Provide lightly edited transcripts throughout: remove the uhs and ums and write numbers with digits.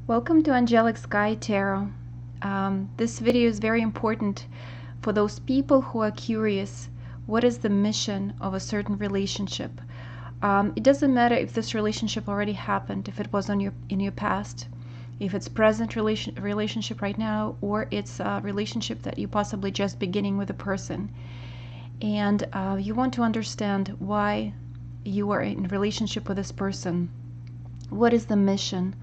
Welcome to Angelic Sky Tarot. This video is very important for those people who are curious what is the mission of a certain relationship. It doesn't matter if this relationship already happened, if it was in your past, if it's present relationship right now, or it's a relationship that you possibly just beginning with a person. And you want to understand why you are in relationship with this person. What is the mission?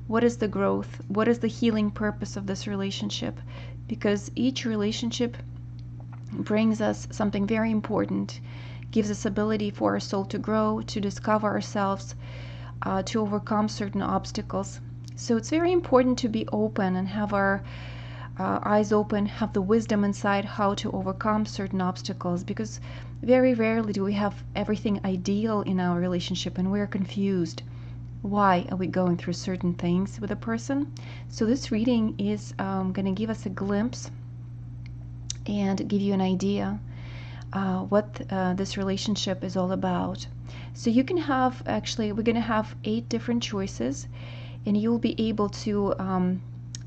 What is the growth? What is the healing purpose of this relationship? Because each relationship brings us something very important, gives us ability for our soul to grow, to discover ourselves, to overcome certain obstacles. So it's very important to be open and have our eyes open, have the wisdom inside how to overcome certain obstacles, because very rarely do we have everything ideal in our relationship and we're confused. Why are we going through certain things with a person? So this reading is going to give us a glimpse and give you an idea what this relationship is all about. So you can have, actually, we're going to have 8 different choices, and you'll be able to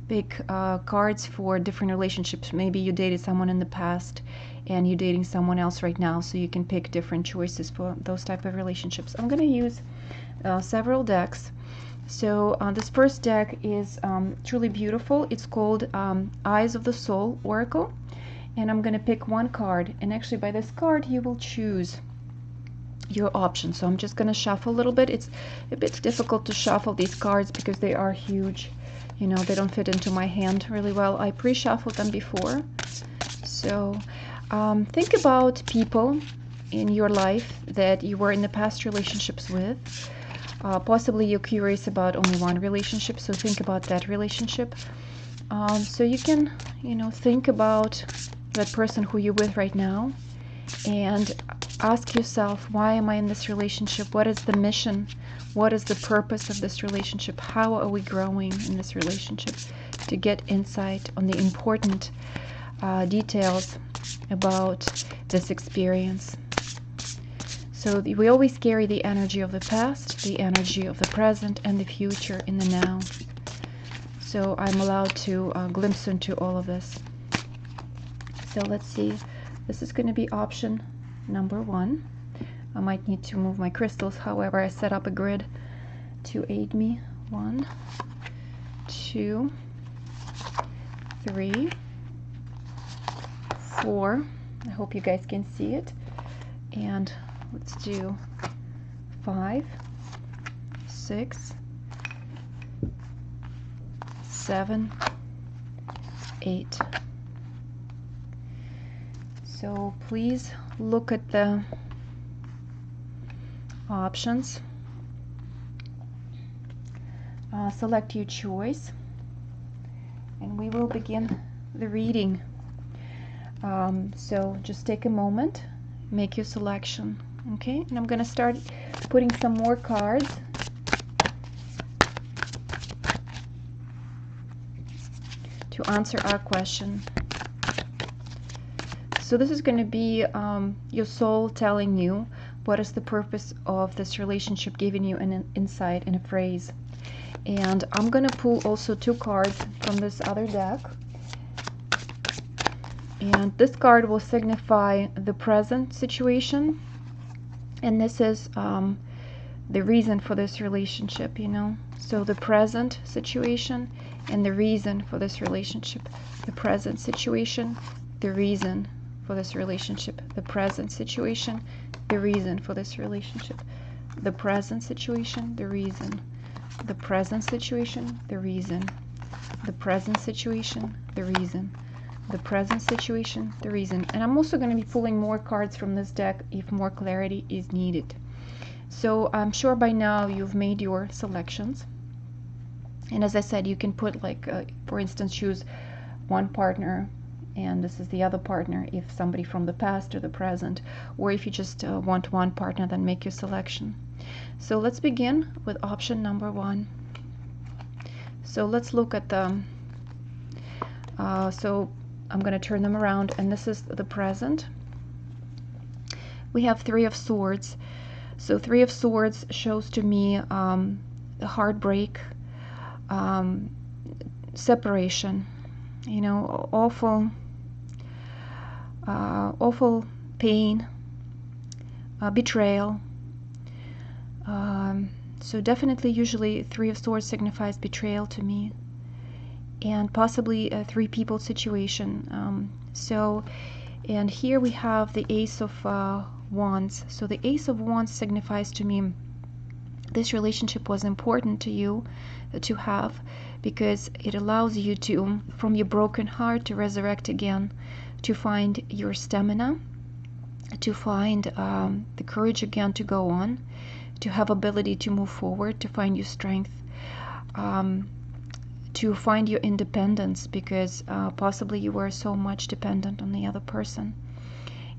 pick cards for different relationships. Maybe you dated someone in the past and you're dating someone else right now, so you can pick different choices for those type of relationships. I'm going to use several decks. So this first deck is truly beautiful. It's called Eyes of the Soul Oracle, and I'm going to pick one card, and actually by this card you will choose your option. So I'm just going to shuffle a little bit. It's a bit difficult to shuffle these cards because they are huge, you know, they don't fit into my hand really well. I pre-shuffled them before. So think about people in your life that you were in the past relationships with. Possibly you're curious about only one relationship, so think about that relationship. So you can, you know, think about that person who you're with right now and ask yourself, why am I in this relationship? What is the mission? What is the purpose of this relationship? How are we growing in this relationship? To get insight on the important details about this experience. So we always carry the energy of the past, the energy of the present, and the future in the now. So I'm allowed to glimpse into all of this. So let's see. This is going to be option number 1. I might need to move my crystals. However, I set up a grid to aid me. 1, 2, 3, 4. I hope you guys can see it. And let's do 5, 6, 7, 8. So please look at the options. Select your choice, and we will begin the reading. So just take a moment, make your selection. Okay, and I'm going to start putting some more cards. To answer our question. So this is going to be your soul telling you what is the purpose of this relationship, giving you an insight in a phrase. And I'm going to pull also 2 cards from this other deck. And this card will signify the present situation. And this is the reason for this relationship, you know. So the present situation and the reason for this relationship. The present situation, the reason for this relationship. The present situation, the reason for this relationship. The present situation, the reason. The present situation, the reason. The present situation, the reason. The present situation, the reason. And I'm also going to be pulling more cards from this deck if more clarity is needed. So I'm sure by now you've made your selections. And as I said, you can put, like, for instance, choose one partner, and this is the other partner if somebody from the past or the present, or if you just want one partner, then make your selection. So let's begin with option number 1. So let's look at the, so I'm going to turn them around, and this is the present. We have 3 of Swords. So 3 of Swords shows to me the heartbreak, separation, awful pain, betrayal. So definitely, usually Three of Swords signifies betrayal to me, and possibly a three people situation. And here we have the Ace of Wands. So the Ace of Wands signifies to me this relationship was important to you to have, because it allows you to, from your broken heart, to resurrect again, to find your stamina, to find the courage again to go on, to have ability to move forward, to find your strength, to find your independence, because possibly you were so much dependent on the other person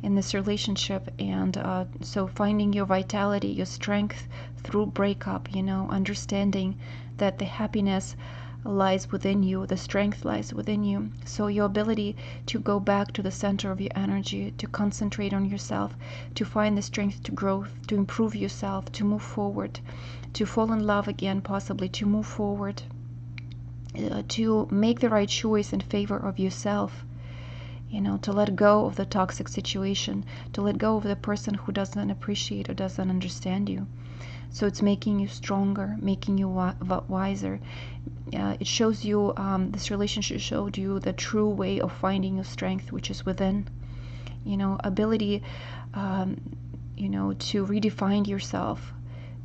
in this relationship. And so finding your vitality, your strength through breakup, understanding that the happiness lies within you, the strength lies within you. So your ability to go back to the center of your energy, to concentrate on yourself, to find the strength to grow, to improve yourself, to move forward, to fall in love again, possibly to move forward, to make the right choice in favor of yourself, to let go of the toxic situation, to let go of the person who doesn't appreciate or doesn't understand you. So it's making you stronger, making you wiser. It shows you, this relationship showed you the true way of finding your strength, which is within, ability, to redefine yourself,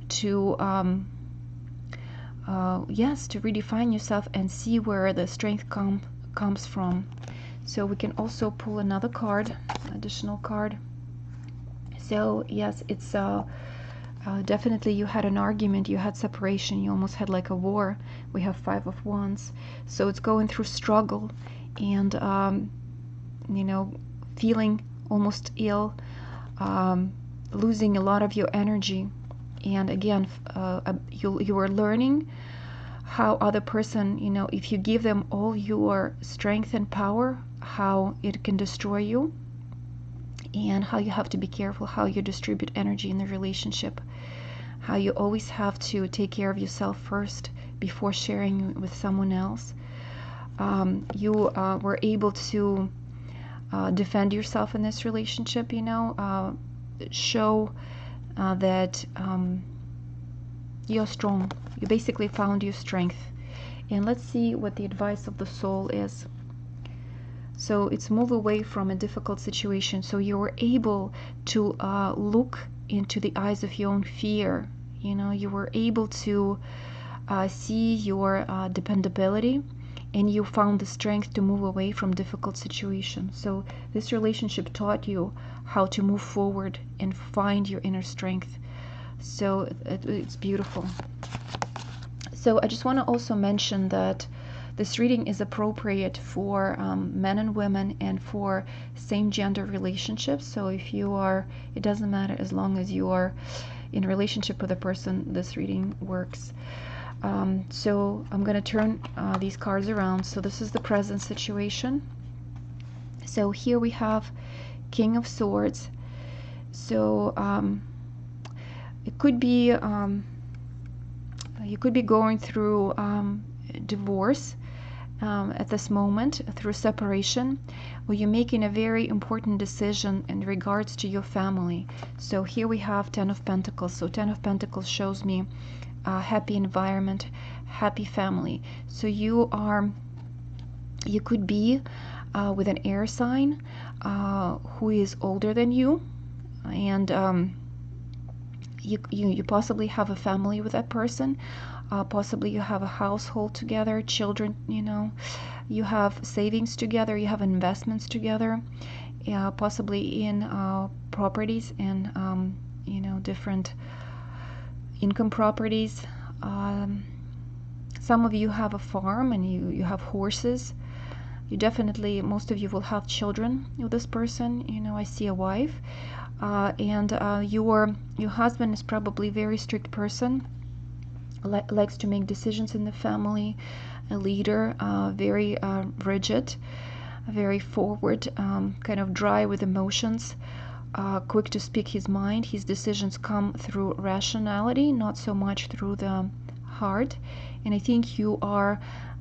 to, to redefine yourself and see where the strength comes from. So we can also pull another card, additional card. So yes, it's definitely you had an argument, you had separation, you almost had like a war. We have Five of Wands. So it's going through struggle and, feeling almost ill, losing a lot of your energy. And again, you are learning how other person, if you give them all your strength and power, how it can destroy you, and how you have to be careful how you distribute energy in the relationship, how you always have to take care of yourself first before sharing with someone else. You were able to defend yourself in this relationship, show that you're strong. You basically found your strength. And let's see what the advice of the soul is. So it's move away from a difficult situation. So you were able to look into the eyes of your own fear. You were able to see your dependability, and you found the strength to move away from difficult situations. So this relationship taught you how to move forward and find your inner strength. So it's beautiful. So I just want to also mention that this reading is appropriate for men and women and for same gender relationships. So if you are, it doesn't matter, as long as you are in a relationship with a person, this reading works. So I'm going to turn these cards around. So this is the present situation. So here we have King of Swords. So it could be, you could be going through divorce at this moment, through separation, or you're making a very important decision in regards to your family. So here we have Ten of Pentacles. So Ten of Pentacles shows me a happy environment, happy family. So you could be with an air sign who is older than you, and you possibly have a family with that person. Possibly you have a household together, children, you have savings together, you have investments together, possibly in properties and different income properties. Some of you have a farm and you have horses. You definitely, most of you will have children with this person. I see a wife, and your husband is probably a very strict person, likes to make decisions in the family, a leader, very rigid, very forward, kind of dry with emotions, quick to speak his mind. His decisions come through rationality, not so much through the hard, and I think you are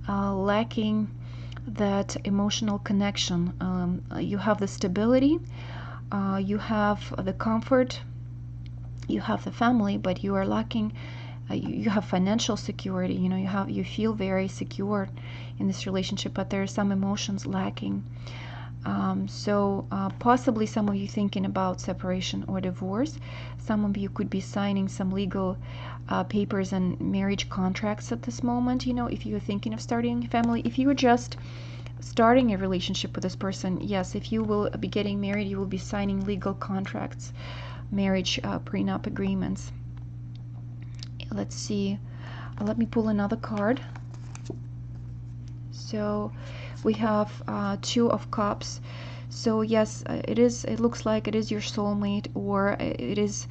lacking that emotional connection. You have the stability, you have the comfort, you have the family, but you are lacking. You have financial security. You feel very secure in this relationship, but there are some emotions lacking. So possibly some of you thinking about separation or divorce. Some of you could be signing some legal papers and marriage contracts at this moment. If you're thinking of starting a family, if you're just starting a relationship with this person, yes, if you will be getting married, you will be signing legal contracts, marriage prenup agreements. Let's see. Let me pull another card. So we have Two of Cups. So yes, it looks like it is your soulmate, or it is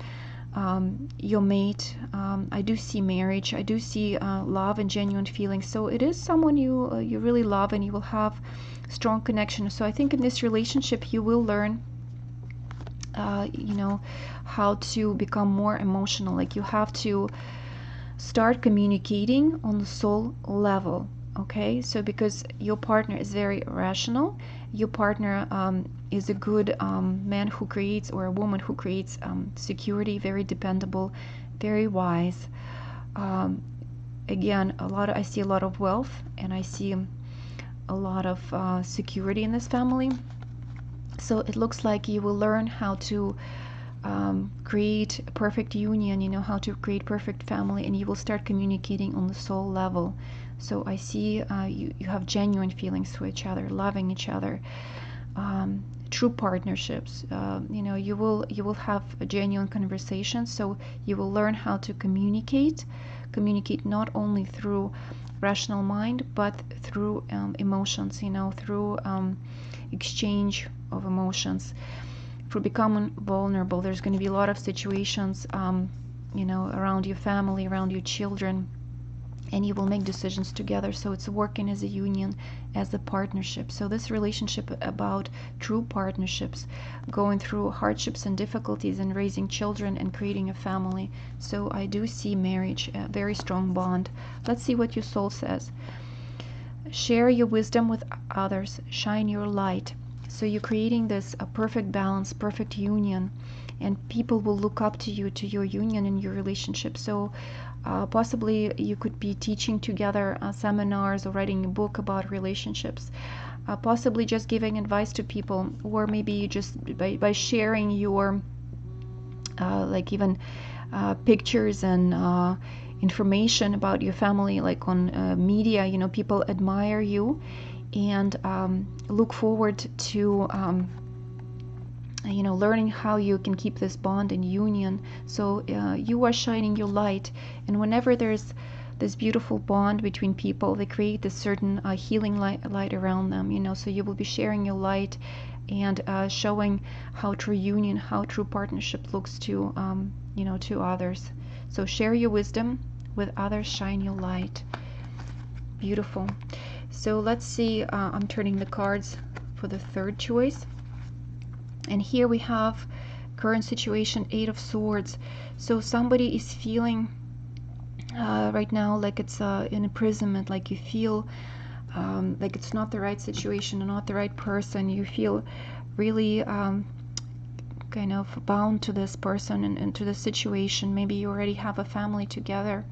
your mate. I do see marriage. I do see love and genuine feelings. So it is someone you really love, and you will have strong connection. So I think in this relationship you will learn how to become more emotional. Like, you have to start communicating on the soul level. Okay, so because your partner is very rational, your partner is a good man who creates, or a woman who creates security, very dependable, very wise. Again, I see a lot of wealth, and I see a lot of security in this family. So it looks like you will learn how to create a perfect union, how to create perfect family, and you will start communicating on the soul level. So I see you have genuine feelings for each other, loving each other, true partnerships. You will have a genuine conversation. So you will learn how to communicate not only through rational mind, but through emotions. Through exchange of emotions. For becoming vulnerable, there's going to be a lot of situations around your family, around your children, and you will make decisions together. So it's working as a union, as a partnership. So this relationship about true partnerships, going through hardships and difficulties, and raising children and creating a family. So I do see marriage, a very strong bond. Let's see what your soul says. Share your wisdom with others, shine your light. So you're creating this a perfect balance, perfect union, and people will look up to you, to your union and your relationship. So possibly you could be teaching together seminars, or writing a book about relationships, possibly just giving advice to people, or maybe you just by sharing your like even pictures and information about your family, like on media. People admire you and look forward to learning how you can keep this bond and union. So you are shining your light, and whenever there's this beautiful bond between people, they create this certain healing light around them. So you will be sharing your light and showing how true union, how true partnership looks to to others. So share your wisdom with others, shine your light. Beautiful. So let's see, I'm turning the cards for the third choice. And here we have current situation, Eight of Swords. So somebody is feeling right now like it's in imprisonment, like you feel like it's not the right situation or not the right person. You feel really kind of bound to this person and to the situation. Maybe you already have a family together,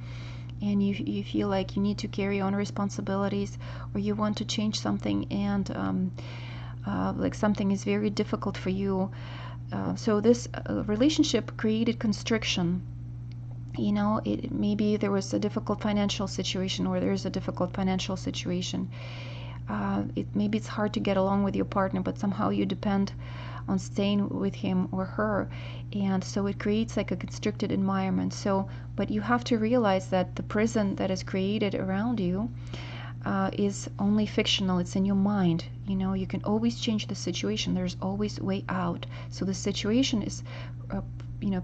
and you feel like you need to carry on responsibilities, or you want to change something, and like something is very difficult for you. So this relationship created constriction. Maybe there was a difficult financial situation, or there's a difficult financial situation. Maybe it's hard to get along with your partner, but somehow you depend on staying with him or her, and so it creates like a constricted environment. So, but you have to realize that the prison that is created around you is only fictional. It's in your mind. You can always change the situation. There's always a way out. So the situation is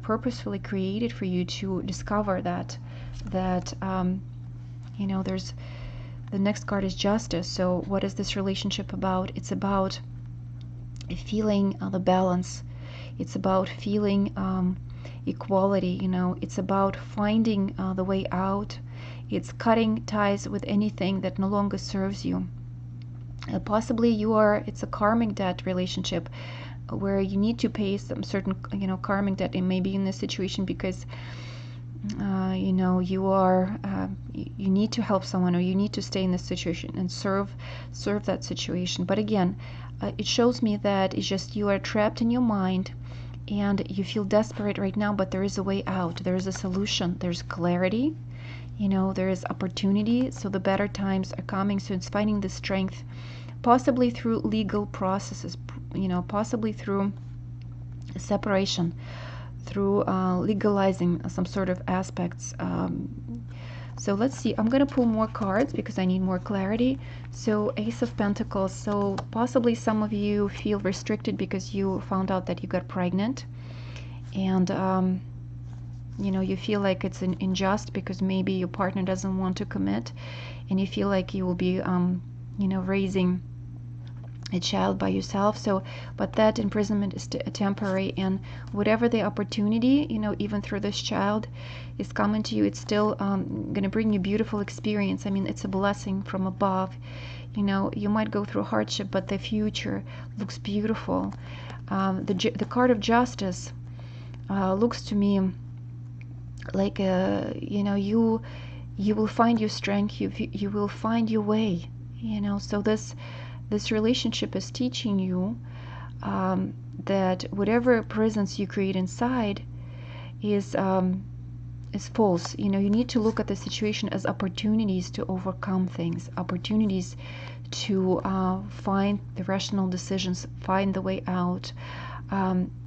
purposefully created for you to discover that there's the next card is Justice. So what is this relationship about? It's about feeling the balance. It's about feeling equality. It's about finding the way out. It's cutting ties with anything that no longer serves you. Possibly it's a karmic debt relationship where you need to pay some certain, karmic debt. It may be in this situation because you need to help someone, or you need to stay in this situation and serve that situation. But again, it shows me that it's just you are trapped in your mind and you feel desperate right now, but there is a way out. There is a solution. There's clarity. There is opportunity. So the better times are coming. So it's finding the strength, possibly through legal processes, possibly through separation, through legalizing some sort of aspects. So let's see, I'm going to pull more cards because I need more clarity. So Ace of Pentacles. So possibly some of you feel restricted because you found out that you got pregnant, and you feel like it's unjust because maybe your partner doesn't want to commit, and you feel like you will be raising a child by yourself. So but that imprisonment is temporary, and whatever the opportunity, even through this child is coming to you, it's still going to bring you beautiful experience. I mean, it's a blessing from above. You might go through hardship, but the future looks beautiful. The card of Justice looks to me like you will find your strength, you will find your way. So this relationship is teaching you that whatever presence you create inside is false. You need to look at the situation as opportunities to overcome things, opportunities to find the rational decisions, find the way out,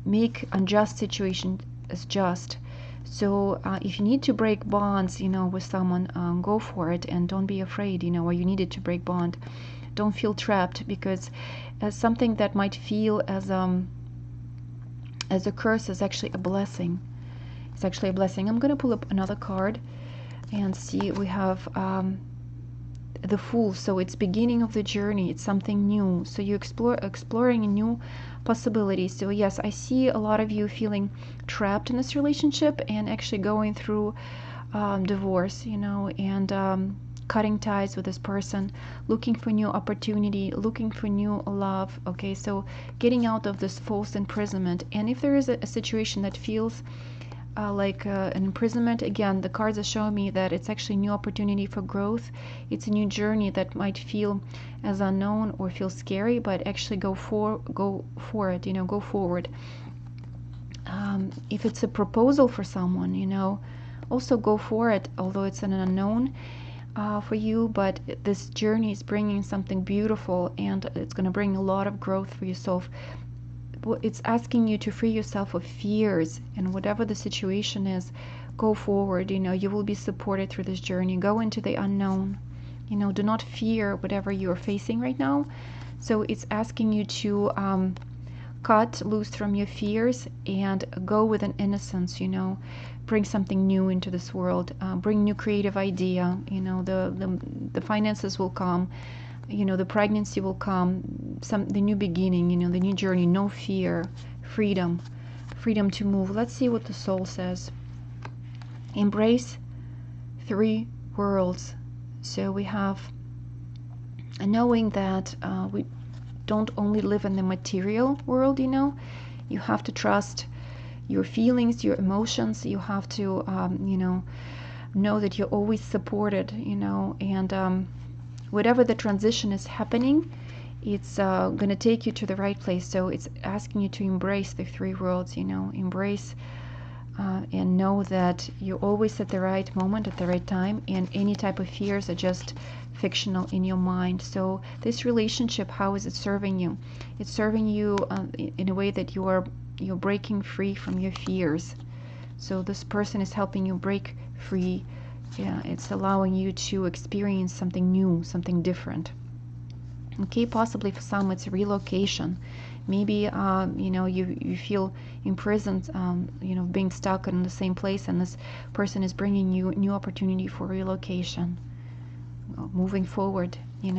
make unjust situation as just. So if you need to break bonds, with someone, go for it, and don't be afraid, or you needed to break bond. Don't feel trapped, because something that might feel as a curse is actually a blessing. It's actually a blessing. I'm going to pull up another card and see. We have the Fool. So it's beginning of the journey. It's something new. So you exploring a new possibility. So yes, I see a lot of you feeling trapped in this relationship and actually going through divorce, and cutting ties with this person, looking for new opportunity, looking for new love. Okay, so getting out of this false imprisonment. And if there is a situation that feels like an imprisonment, again, the cards are showing me that it's actually a new opportunity for growth. It's a new journey that might feel as unknown or feel scary, but actually go for it, go forward. If it's a proposal for someone, also go for it, although it's an unknown for you. But this journey is bringing something beautiful, and it's going to bring a lot of growth for yourself. It's asking you to free yourself of fears, and whatever the situation is, go forward. You will be supported through this journey. Go into the unknown. Do not fear whatever you're facing right now. So it's asking you to cut loose from your fears and go with an innocence. Bring something new into this world. Bring new creative idea. The finances will come. The pregnancy will come, the new beginning, the new journey, no fear, freedom to move. Let's see what the soul says. Embrace three worlds. So we have a knowing that we don't only live in the material world, you have to trust your feelings, your emotions. You have to, know that you're always supported, and whatever the transition is happening, it's going to take you to the right place. So it's asking you to embrace the three worlds, embrace and know that you're always at the right moment, at the right time, and any type of fears are just fictional in your mind. So this relationship, how is it serving you? It's serving you in a way that you're breaking free from your fears. So this person is helping you break free. Yeah, it's allowing you to experience something new, something different. Okay, possibly for some it's relocation. Maybe you feel imprisoned, being stuck in the same place, and this person is bringing you new opportunity for relocation, moving forward.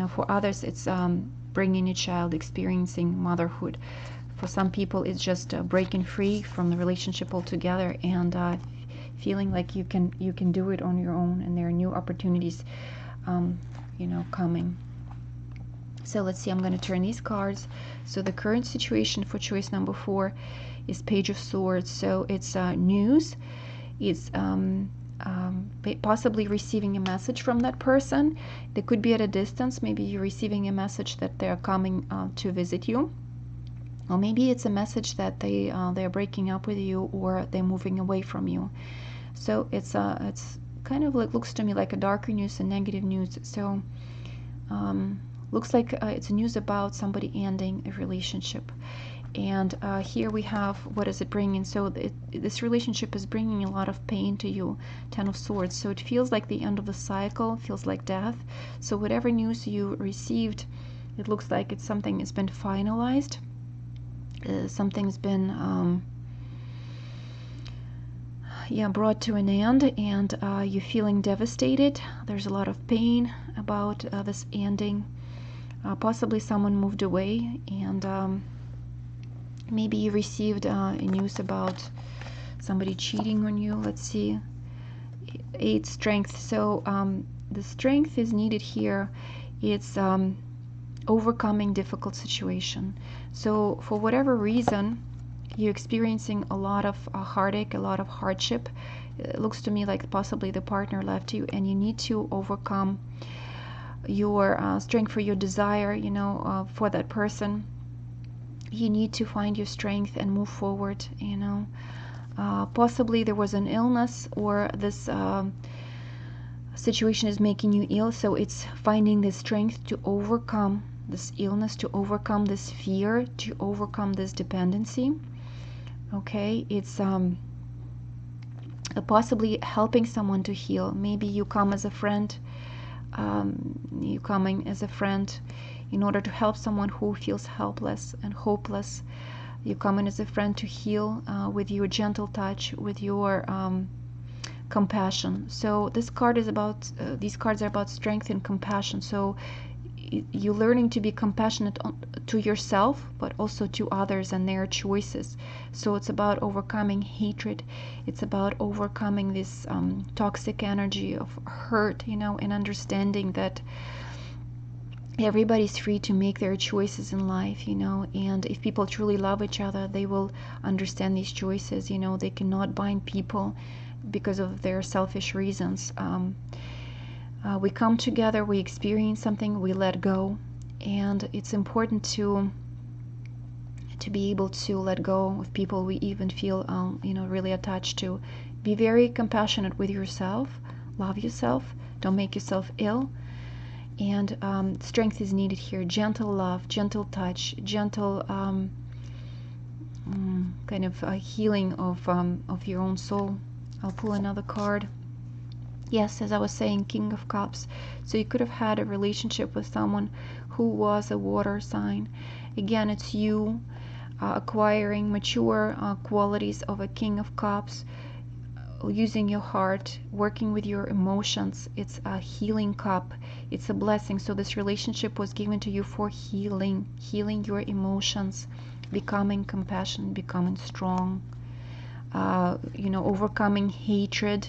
For others it's bringing a child, experiencing motherhood. For some people it's just breaking free from the relationship altogether and feeling like you can do it on your own, and there are new opportunities you know, coming. So let's see, I'm going to turn these cards. So the current situation for choice number 4 is Page of Swords. So it's news. It's possibly receiving a message from that person. They could be at a distance. Maybe you're receiving a message that they're coming to visit you. Or maybe it's a message that they're breaking up with you, or they're moving away from you. So it's kind of like, looks to me like a darker news and negative news. So looks like it's news about somebody ending a relationship. And here we have, what is it bringing? So this relationship is bringing a lot of pain to you, Ten of Swords. So it feels like the end of the cycle, feels like death. So whatever news you received, it looks like it's something has been finalized. Something's been brought to an end, and you're feeling devastated. There's a lot of pain about this ending. Possibly someone moved away, and maybe you received news about somebody cheating on you. Let's see. 8 strength. So the strength is needed here. It's overcoming difficult situation. So for whatever reason, you're experiencing a lot of heartache, a lot of hardship. It looks to me like possibly the partner left you, and you need to overcome your strength for your desire, you know, for that person. You need to find your strength and move forward, you know. Possibly there was an illness, or this situation is making you ill, so it's finding the strength to overcome this illness, to overcome this fear, to overcome this dependency. Okay, it's possibly helping someone to heal. Maybe you come as a friend, you coming as a friend in order to help someone who feels helpless and hopeless. You come in as a friend to heal with your gentle touch, with your compassion. So this card is about, these cards are about strength and compassion. So you're learning to be compassionate to yourself, but also to others and their choices. So it's about overcoming hatred. It's about overcoming this toxic energy of hurt, you know, and understanding that everybody's free to make their choices in life, you know, and if people truly love each other, they will understand these choices. You know, they cannot bind people because of their selfish reasons. We come together, we experience something, we let go, and it's important to be able to let go of people we even feel you know, really attached to. Be very compassionate with yourself, love yourself, don't make yourself ill. And strength is needed here. Gentle love, gentle touch, gentle kind of healing of your own soul. I'll pull another card. Yes, as I was saying, King of Cups. So you could have had a relationship with someone who was a water sign. Again, it's you acquiring mature qualities of a King of Cups, using your heart, working with your emotions. It's a healing cup. It's a blessing. So this relationship was given to you for healing your emotions, becoming compassionate, becoming strong, you know, overcoming hatred,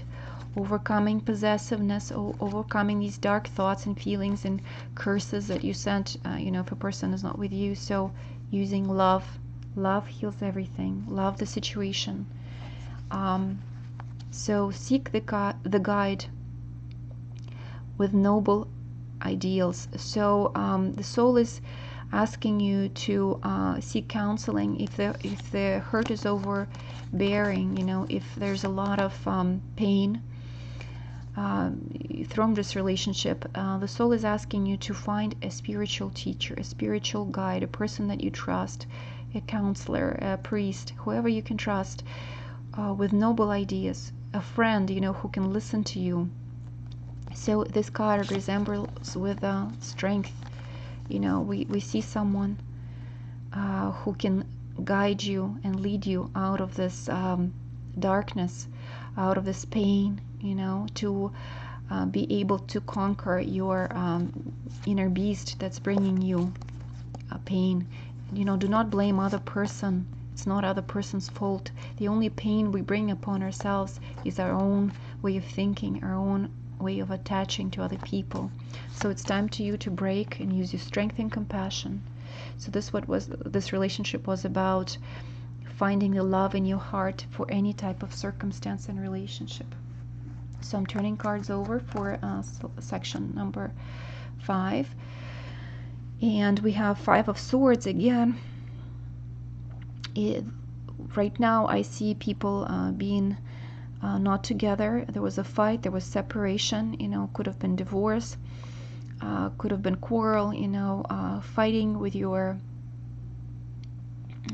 overcoming possessiveness, overcoming these dark thoughts and feelings and curses that you sent, you know, if a person is not with you. So using love. Love heals everything. Love the situation. So seek the guide with noble ideals. So the soul is asking you to seek counseling if the hurt is overbearing, you know, if there's a lot of pain from this relationship. The soul is asking you to find a spiritual teacher, a spiritual guide, a person that you trust, a counselor, a priest, whoever you can trust, with noble ideas, a friend, you know, who can listen to you. So this card resembles with strength. You know, we see someone who can guide you and lead you out of this darkness, out of this pain, you know, to be able to conquer your inner beast that's bringing you pain. You know, do not blame other person It's not other person's fault. The only pain we bring upon ourselves is our own way of thinking, our own way of attaching to other people. So it's time to you to break and use your strength and compassion. So this relationship was about finding the love in your heart for any type of circumstance and relationship. So I'm turning cards over for section number 5. And we have 5 of Swords again. Right now I see people being not together. There was a fight, there was separation, could have been divorce, could have been quarrel, fighting with your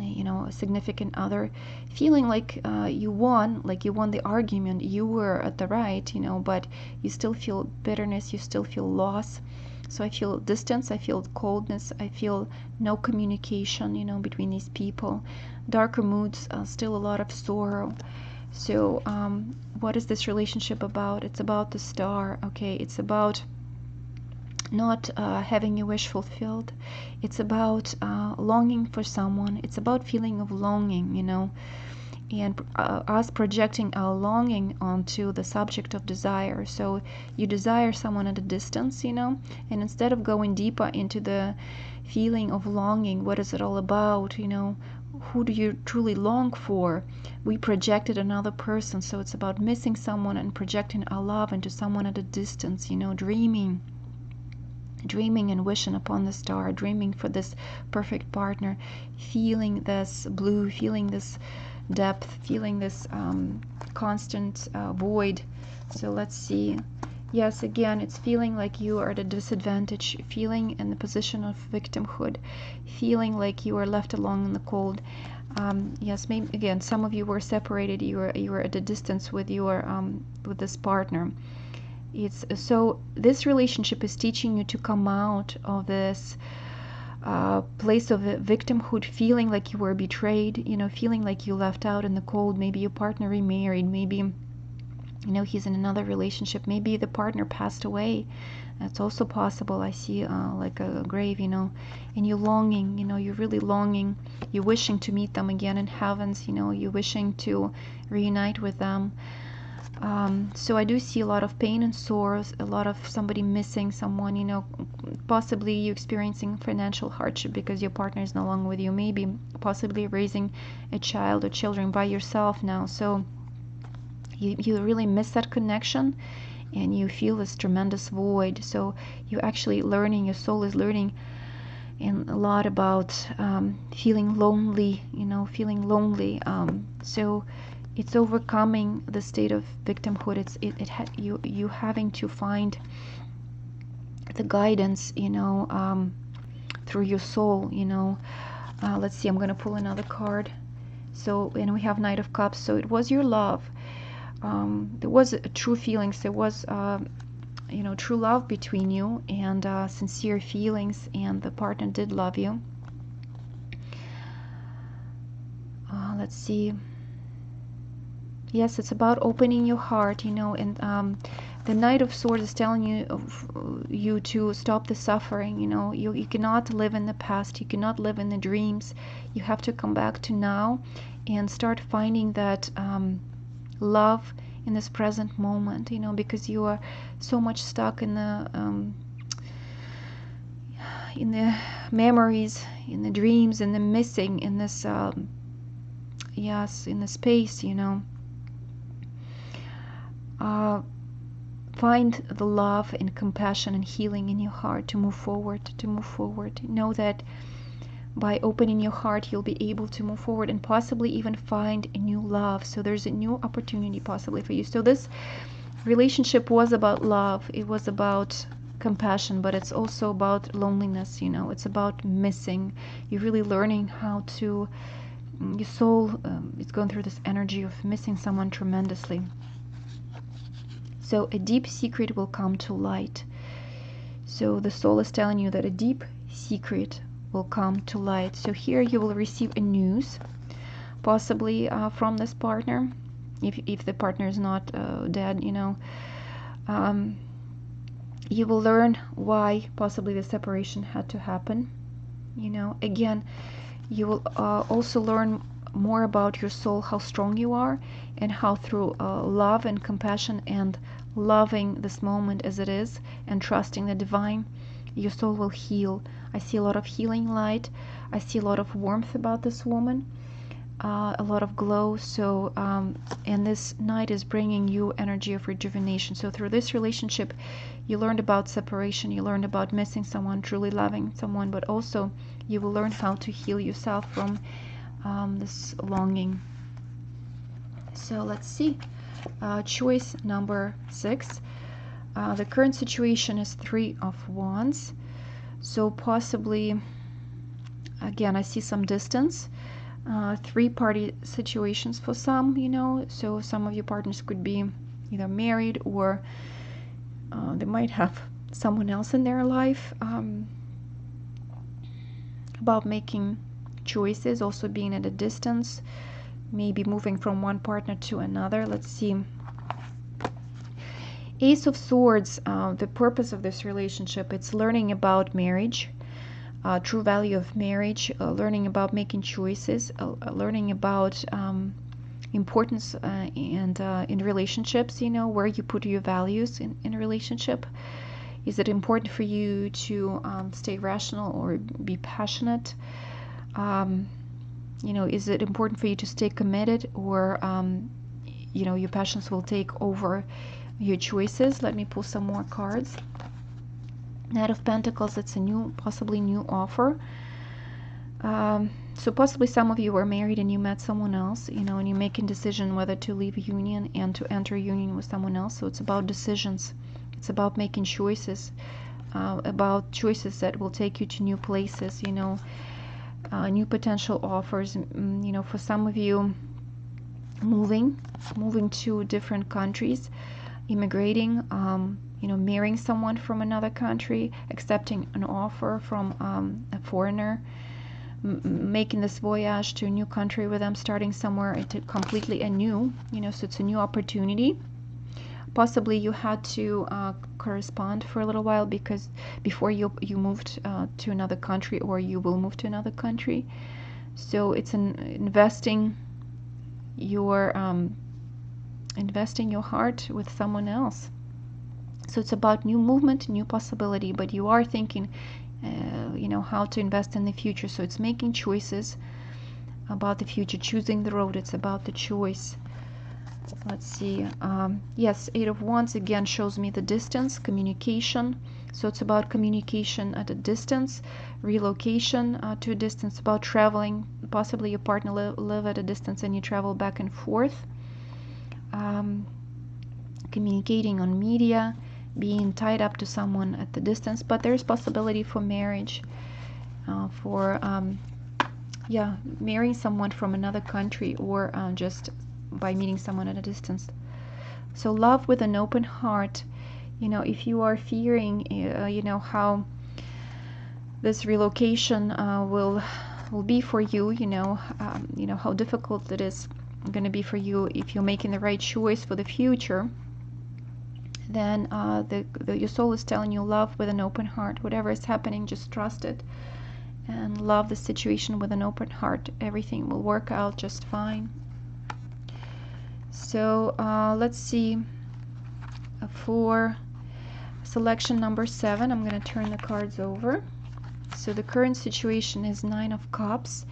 a significant other, feeling like you won the argument, you were at the right, but you still feel bitterness, you still feel loss. So I feel distance, I feel coldness, I feel no communication, between these people. Darker moods, still a lot of sorrow. So what is this relationship about? It's about the Star, okay? It's about not having your wish fulfilled. It's about longing for someone. It's about feeling of longing, and us projecting our longing onto the subject of desire. So you desire someone at a distance, and instead of going deeper into the feeling of longing, what is it all about, who do you truly long for? We projected another person. So it's about missing someone and projecting our love into someone at a distance, dreaming and wishing upon the star, dreaming for this perfect partner, feeling this blue, feeling this depth, feeling this constant void. So let's see. Yes, again, it's feeling like you are at a disadvantage, feeling in the position of victimhood, feeling like you are left alone in the cold. Yes, maybe again, some of you were separated. You were at a distance with with this partner. So this relationship is teaching you to come out of this place of victimhood, feeling like you were betrayed, feeling like you left out in the cold. Maybe your partner remarried, maybe he's in another relationship, maybe the partner passed away. That's also possible. I see like a grave, and you're longing, you're really longing, you're wishing to meet them again in heavens, you're wishing to reunite with them. So I do see a lot of pain and sorrows, a lot of somebody missing someone, possibly you experiencing financial hardship because your partner is no longer with you, maybe possibly raising a child or children by yourself now. So you really miss that connection and you feel this tremendous void. So you're actually learning, your soul is learning and a lot about feeling lonely, feeling lonely. So it's overcoming the state of victimhood. You having to find the guidance, through your soul. Let's see. I'm going to pull another card. So, and we have Knight of Cups. So it was your love. There was true feelings. There was, true love between you and sincere feelings, and the partner did love you. Let's see. Yes, it's about opening your heart, and the Knight of Swords is telling you to stop the suffering. You cannot live in the past, you cannot live in the dreams. You have to come back to now and start finding that love in this present moment, because you are so much stuck in the memories, in the dreams, in the missing, in this in the space, find the love and compassion and healing in your heart to move forward, know that by opening your heart you'll be able to move forward and possibly even find a new love. So there's a new opportunity possibly for you. So this relationship was about love, it was about compassion, but it's also about loneliness. It's about missing. You're really learning how to, your soul is going through this energy of missing someone tremendously. So a deep secret will come to light. So the soul is telling you that a deep secret will come to light. So here you will receive a news, possibly from this partner, if the partner is not dead. You will learn why possibly the separation had to happen. Again, you will also learn more about your soul, how strong you are, and how through love and compassion and loving this moment as it is and trusting the divine, your soul will heal. I see a lot of healing light. I see a lot of warmth about this woman, a lot of glow. So and this night is bringing you energy of rejuvenation. So through this relationship, you learned about separation, you learned about missing someone, truly loving someone, but also you will learn how to heal yourself from this longing. So let's see. Choice number 6. The current situation is 3 of Wands. So possibly, again, I see some distance. 3-party situations for some, you know. So some of your partners could be either married or they might have someone else in their life. About making choices, also being at a distance, maybe moving from one partner to another. Let's see. Ace of Swords, the purpose of this relationship, it's learning about marriage, true value of marriage, learning about making choices, learning about importance and in relationships, you know, where you put your values in a relationship. Is it important for you to stay rational or be passionate? You know, is it important for you to stay committed, or you know, your passions will take over your choices? Let me pull some more cards. Knight of Pentacles, it's a new, possibly new offer. So possibly some of you are married and you met someone else, you know, and you're making decision whether to leave a union and to enter a union with someone else. So it's about decisions. It's about making choices, about choices that will take you to new places, you know, new potential offers. You know, for some of you, moving to different countries, immigrating, you know, marrying someone from another country, accepting an offer from a foreigner, making this voyage to a new country with them, starting somewhere completely anew, you know, so it's a new opportunity. Possibly you had to correspond for a little while because before you moved to another country, or you will move to another country. So it's investing your heart with someone else. So it's about new movement, new possibility, but you are thinking you know, how to invest in the future. So it's making choices about the future, choosing the road. It's about the choice. Let's see. Yes, 8 of Wands again shows me the distance, communication. So it's about communication at a distance, relocation to a distance, about traveling. Possibly your partner live at a distance and you travel back and forth. Communicating on media, being tied up to someone at the distance, but there's possibility for marriage, yeah, marrying someone from another country, or just by meeting someone at a distance. So love with an open heart. You know, if you are fearing, you know, how this relocation will be for you, you know how difficult it is going to be for you. If you're making the right choice for the future, then your soul is telling you, love with an open heart. Whatever is happening, just trust it and love the situation with an open heart. Everything will work out just fine. So let's see. For selection number 7, I'm going to turn the cards over. So the current situation is 9 of Cups.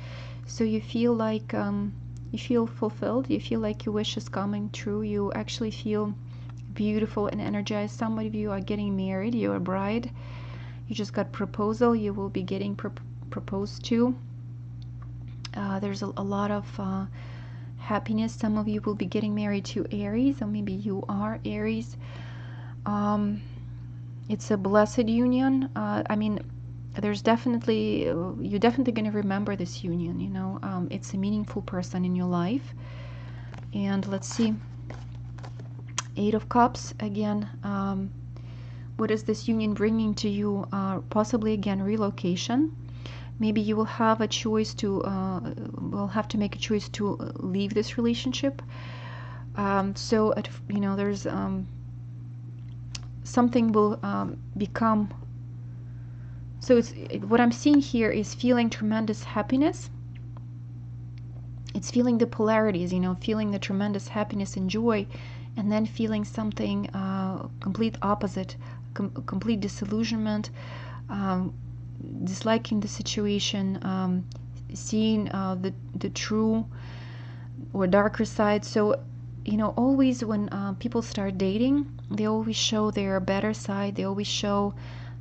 So you feel like you feel fulfilled. You feel like your wish is coming true. You actually feel beautiful and energized. Some of you are getting married. You're a bride. You just got proposal. You will be getting proposed to. There's a lot of happiness. Some of you will be getting married to Aries, or maybe you are Aries. It's a blessed union. I mean, there's definitely, you're definitely going to remember this union, you know. It's a meaningful person in your life. And let's see. 8 of Cups again. What is this union bringing to you? Possibly again relocation. Maybe you will have a choice to will have to make a choice to leave this relationship. So you know, there's something will become. So it's what I'm seeing here is feeling tremendous happiness It's feeling the polarities, feeling the tremendous happiness and joy, and then feeling something complete opposite, complete disillusionment, um, disliking the situation, seeing the true or darker side. So, always when people start dating, they always show their better side. They always show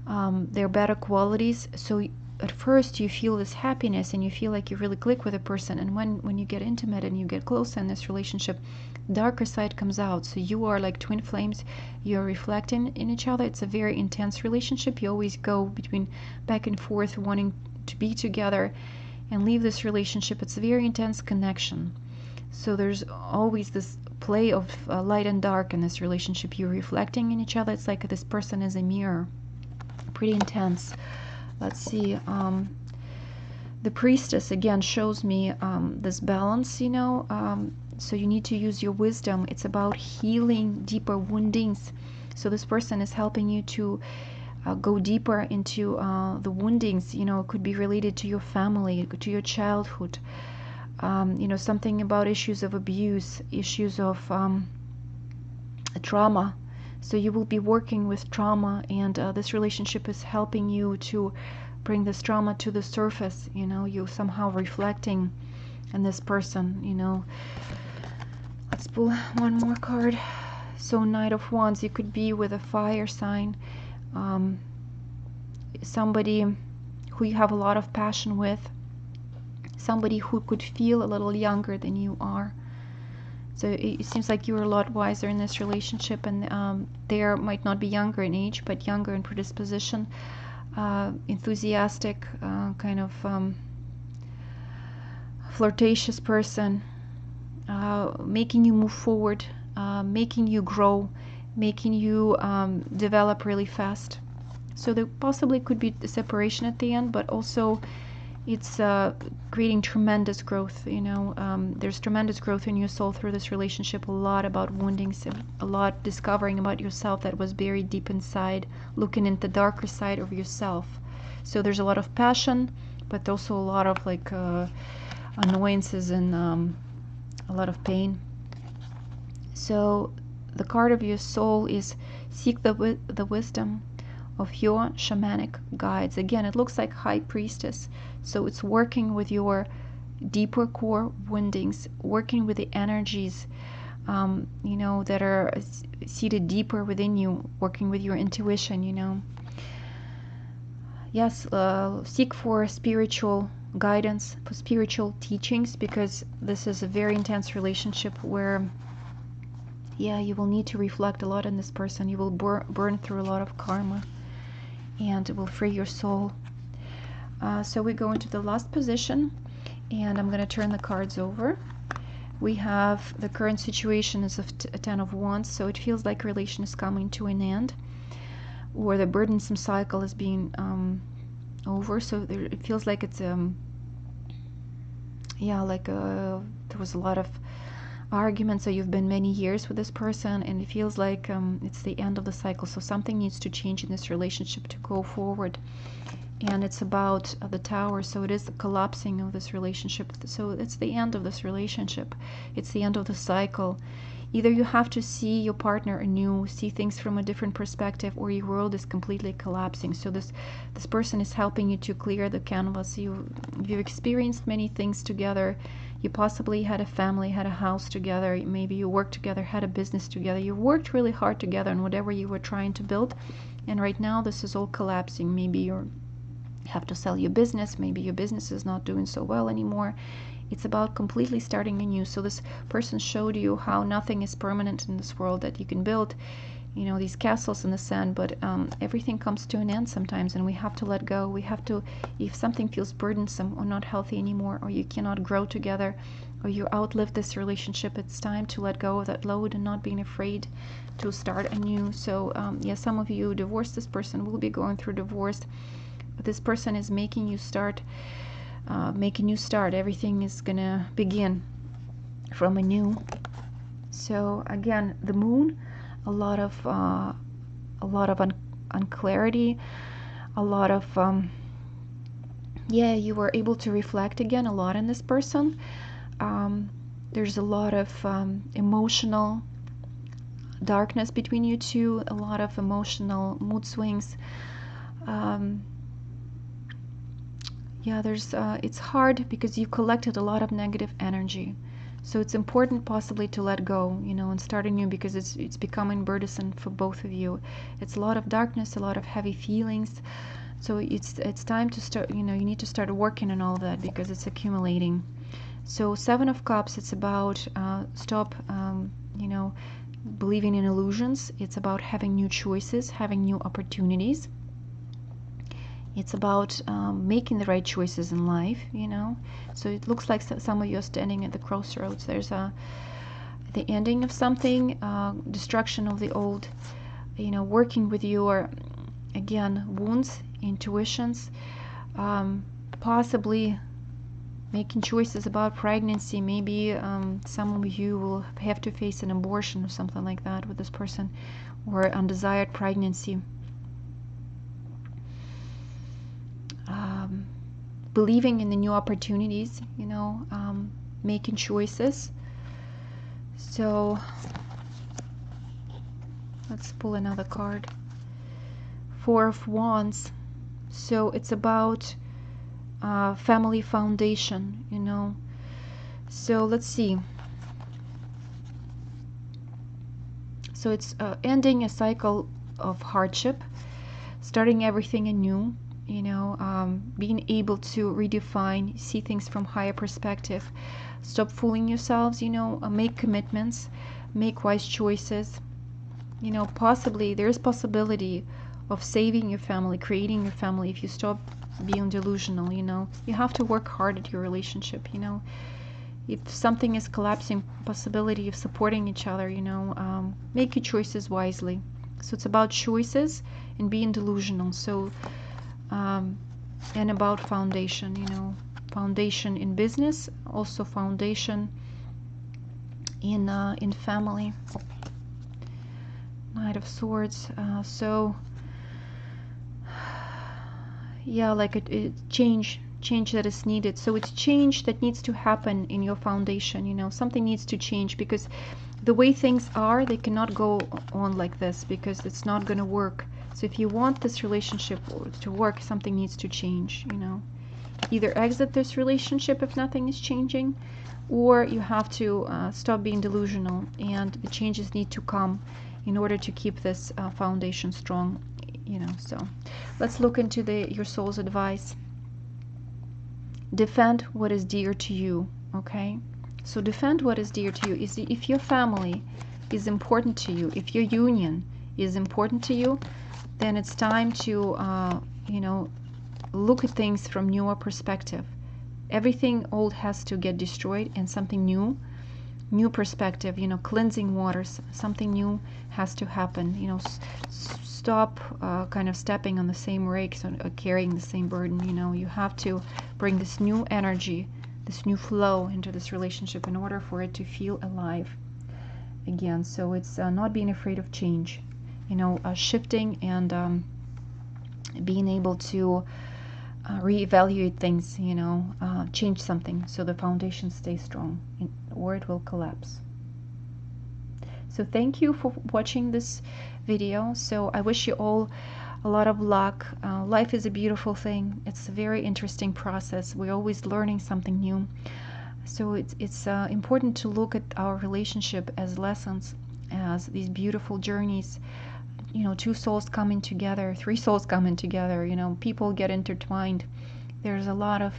their better qualities. So at first you feel this happiness and you feel like you really click with a person, and when you get intimate and you get closer in this relationship, darker side comes out. So you are like twin flames, you're reflecting in each other. It's a very intense relationship. You always go between back and forth, wanting to be together and leave this relationship. It's a very intense connection. So there's always this play of light and dark in this relationship. You're reflecting in each other. It's like this person is a mirror. Pretty intense. Let's see. The priestess again shows me this balance, so you need to use your wisdom. It's about healing deeper woundings. So this person is helping you to go deeper into the woundings. It could be related to your family, to your childhood, something about issues of abuse, issues of trauma. So you will be working with trauma, and this relationship is helping you to bring this trauma to the surface. You somehow reflecting in this person. Let's pull one more card. So Knight of Wands, you could be with a fire sign, somebody who you have a lot of passion with, somebody who could feel a little younger than you are. So it seems like you're a lot wiser in this relationship, and they might not be younger in age, but younger in predisposition, enthusiastic, kind of flirtatious person, making you move forward, making you grow, making you develop really fast. So there possibly could be a separation at the end, but also it's creating tremendous growth. There's tremendous growth in your soul through this relationship. A lot about woundings, a lot discovering about yourself that was buried deep inside, looking into the darker side of yourself. So there's a lot of passion, but also a lot of annoyances and a lot of pain. So the card of your soul is seek the wisdom of your shamanic guides. Again, it looks like High Priestess. So it's working with your deeper core woundings, working with the energies, that are seated deeper within you, working with your intuition, Yes, seek for spiritual guidance, for spiritual teachings, because this is a very intense relationship where, you will need to reflect a lot on this person. You will burn through a lot of karma, and it will free your soul. So we go into the last position, and I'm going to turn the cards over. We have the current situation is of Ten of Wands, so it feels like relation is coming to an end, or the burdensome cycle is being over. So it feels like it's there was a lot of arguments. So you've been many years with this person, and it feels like it's the end of the cycle. So something needs to change in this relationship to go forward. And it's about the Tower, so it is the collapsing of this relationship. So it's the end of this relationship. It's the end of the cycle. Either you have to see your partner anew, see things from a different perspective, or your world is completely collapsing. So this person is helping you to clear the canvas. You've experienced many things together. You possibly had a family, had a house together. Maybe you worked together, had a business together. You worked really hard together on whatever you were trying to build. And right now this is all collapsing. Maybe you have to sell your business. Maybe your business is not doing so well anymore. It's about completely starting anew. So this person showed you how nothing is permanent in this world, that you can build, these castles in the sand, but everything comes to an end sometimes, and we have to let go. We have to, if something feels burdensome or not healthy anymore, or you cannot grow together, or you outlived this relationship, it's time to let go of that load and not being afraid to start anew. So some of you divorced this person, will be going through divorce. But this person is making you start. Everything is gonna begin from anew. So again, the Moon, a lot of unclarity, a lot of you were able to reflect again a lot in this person. There's a lot of emotional darkness between you two, a lot of emotional mood swings. Um, yeah, it's hard because you collected a lot of negative energy. So it's important possibly to let go, and start anew, because it's becoming burdensome for both of you. It's a lot of darkness, a lot of heavy feelings. So it's time to start, you need to start working on all that because it's accumulating. So Seven of Cups, it's about stop, believing in illusions. It's about having new choices, having new opportunities. It's about making the right choices in life, So it looks like some of you are standing at the crossroads. There's the ending of something, destruction of the old, working with your, again, wounds, intuitions, possibly making choices about pregnancy. Maybe some of you will have to face an abortion or something like that with this person, or undesired pregnancy. Believing in the new opportunities, making choices. So let's pull another card. Four of Wands. So it's about family foundation, So let's see. So it's ending a cycle of hardship, starting everything anew, being able to redefine, see things from higher perspective, stop fooling yourselves, make commitments, make wise choices. Possibly there's possibility of saving your family, creating your family, if you stop being delusional. You have to work hard at your relationship. If something is collapsing, possibility of supporting each other. Make your choices wisely. So it's about choices and being delusional. So and about foundation, foundation in business, also foundation in family. Knight of Swords. So yeah, like a change that is needed. So it's change that needs to happen in your foundation. Something needs to change, because the way things are, they cannot go on like this, because it's not going to work. So if you want this relationship to work, something needs to change. Either exit this relationship if nothing is changing, or you have to stop being delusional, and the changes need to come in order to keep this foundation strong. So let's look into your soul's advice. Defend what is dear to you. Okay, so defend what is dear to you. If your family is important to you, if your union is important to you, then it's time to look at things from newer perspective. Everything old has to get destroyed, and something new perspective, cleansing waters, something new has to happen. Stop kind of stepping on the same rakes, or carrying the same burden. You have to bring this new energy, this new flow into this relationship in order for it to feel alive again. So it's not being afraid of change, shifting and being able to reevaluate things, change something so the foundation stays strong, or it will collapse. So thank you for watching this video. So I wish you all a lot of luck. Life is a beautiful thing. It's a very interesting process. We're always learning something new. So it's important to look at our relationship as lessons, as these beautiful journeys. Two souls coming together, three souls coming together. People get intertwined. There's a lot of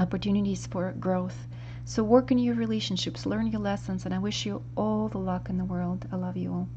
opportunities for growth. So work in your relationships, learn your lessons, and I wish you all the luck in the world. I love you all.